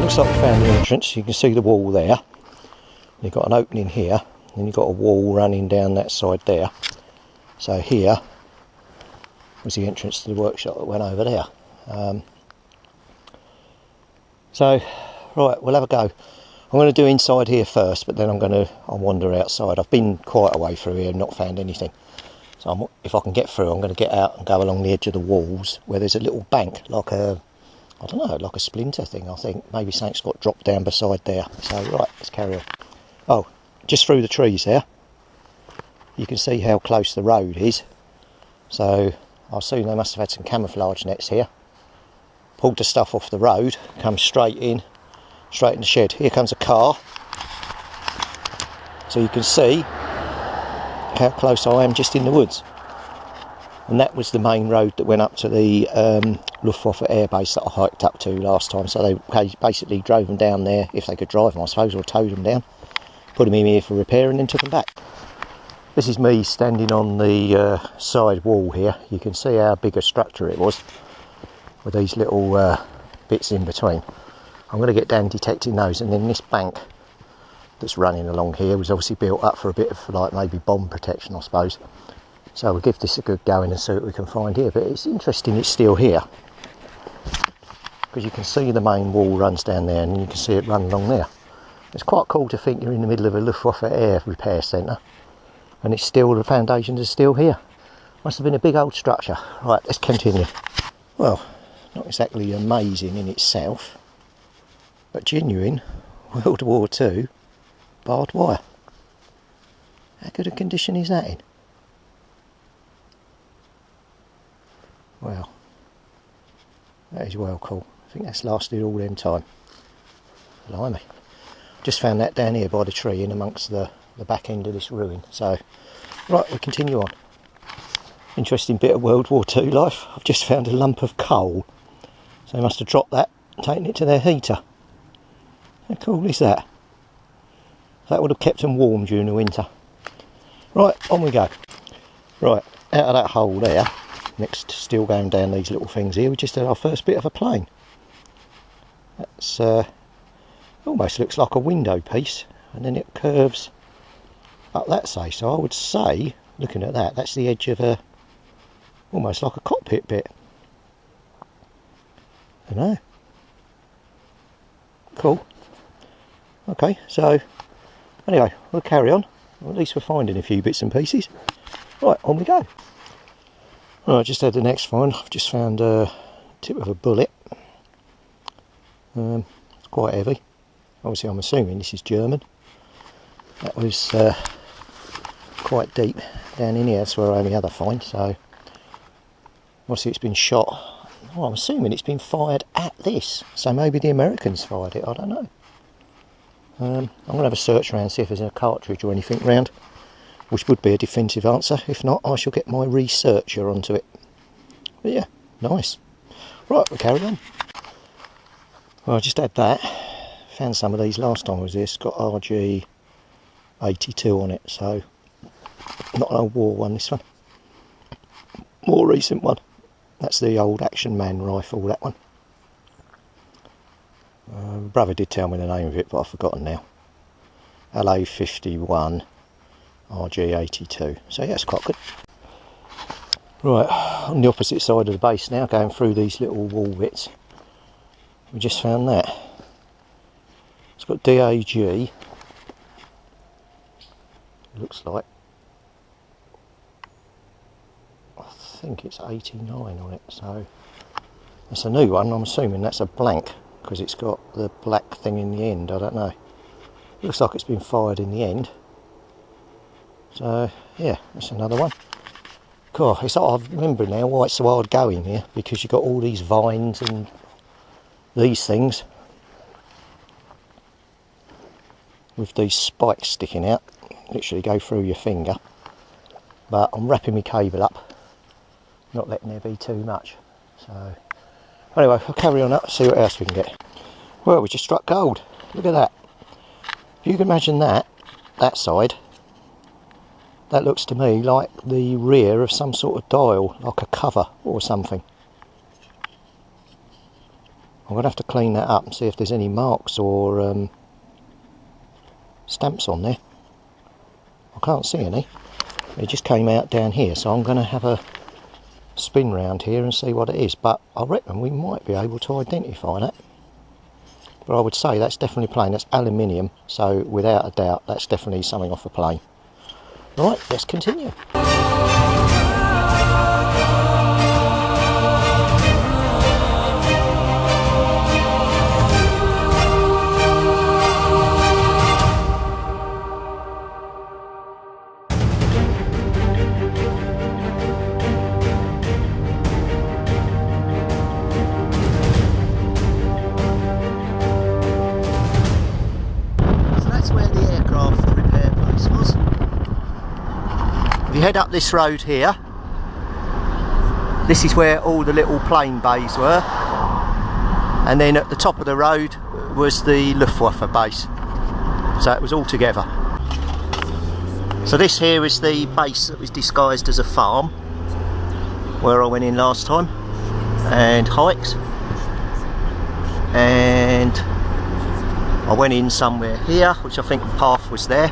looks like we found the entrance. You can see the wall there. You've got an opening here, and you've got a wall running down that side there. So here was the entrance to the workshop that went over there. So, right, we'll have a go. I'm going to do inside here first, but then I'll wander outside. I've been quite a way through here and not found anything. So if I can get through, I'm going to get out and go along the edge of the walls where there's a little bank, like a, I don't know, like a splinter thing, I think. Maybe something's got dropped down beside there. So, right, let's carry on. Oh, just through the trees there, you can see how close the road is. So, I assume they must have had some camouflage nets here. Pulled the stuff off the road, come straight in the shed. Here comes a car. So you can see how close I am just in the woods. And that was the main road that went up to the Luftwaffe air base that I hiked up to last time. So they basically drove them down there, if they could drive them I suppose, or towed them down, put them in here for repair and then took them back. This is me standing on the side wall here. You can see how big a structure it was, with these little bits in between. I'm going to get down detecting those, and then this bank that's running along here was obviously built up for a bit of, like, maybe bomb protection, I suppose. So we'll give this a good go in and see what we can find here. But it's interesting it's still here, because you can see the main wall runs down there and you can see it run along there. It's quite cool to think you're in the middle of a Luftwaffe air repair centre and it's still, the foundations are still here. Must have been a big old structure. Right, let's continue. Well, not exactly amazing in itself, but genuine World War II barbed wire. How good a condition is that in? Well, that is well cool. I think that's lasted all them time. Blimey. Just found that down here by the tree in amongst the back end of this ruin. So, right, we continue on. Interesting bit of World War II life. I've just found a lump of coal. So they must have dropped that and taken it to their heater. How cool is that? That would have kept them warm during the winter. Right, on we go. Right, out of that hole there, next, still going down these little things here, we just had our first bit of a plane. That's almost looks like a window piece, and then it curves up that way. So I would say, looking at that, that's the edge of a, almost like a cockpit bit. I don't know. Cool. Okay, so anyway, we'll carry on. Well, at least we're finding a few bits and pieces. Right, on we go. Right, I just had the next find. I've just found a tip of a bullet. It's quite heavy. Obviously, I'm assuming this is German. That was quite deep down in here. That's where I had the other find. So, obviously, it's been shot. Well, I'm assuming it's been fired at this. So maybe the Americans fired it. I don't know. I'm going to have a search around, see if there's a cartridge or anything around, which would be a defensive answer. If not, I shall get my researcher onto it. But yeah, nice. Right, we'll carry on. Well, I just had that. Found some of these last time I was here. It's got RG 82 on it, so not an old war one, this one. More recent one. That's the old Action Man rifle, that one. Brother did tell me the name of it, but I've forgotten now. LA51 RG82. So yeah, it's quite good. Right, on the opposite side of the base now, going through these little wall bits. We just found that. It's got DAG. It looks like. I think it's 89 on it, so that's a new one. I'm assuming that's a blank, because it's got the black thing in the end. I don't know. Looks like it's been fired in the end. So yeah, that's another one. Cool. It's like, I remember now why it's so hard going here, because you've got all these vines and these things with these spikes sticking out, literally go through your finger. But I'm wrapping my cable up, not letting there be too much. So anyway, I'll carry on up, see what else we can get. Well, we just struck gold. Look at that. If you can imagine that side, that looks to me like the rear of some sort of dial, like a cover or something. I'm going to have to clean that up and see if there's any marks or stamps on there. I can't see any. It just came out down here, so I'm going to have a spin round here and see what it is, but I reckon we might be able to identify that. But I would say that's definitely plain. That's aluminium, so without a doubt that's definitely something off a plane. Right, let's continue. If you head up this road here, this is where all the little plane bays were, and then at the top of the road was the Luftwaffe base, so it was all together. So this here is the base that was disguised as a farm where I went in last time, and hiked, and I went in somewhere here, which I think the path was there.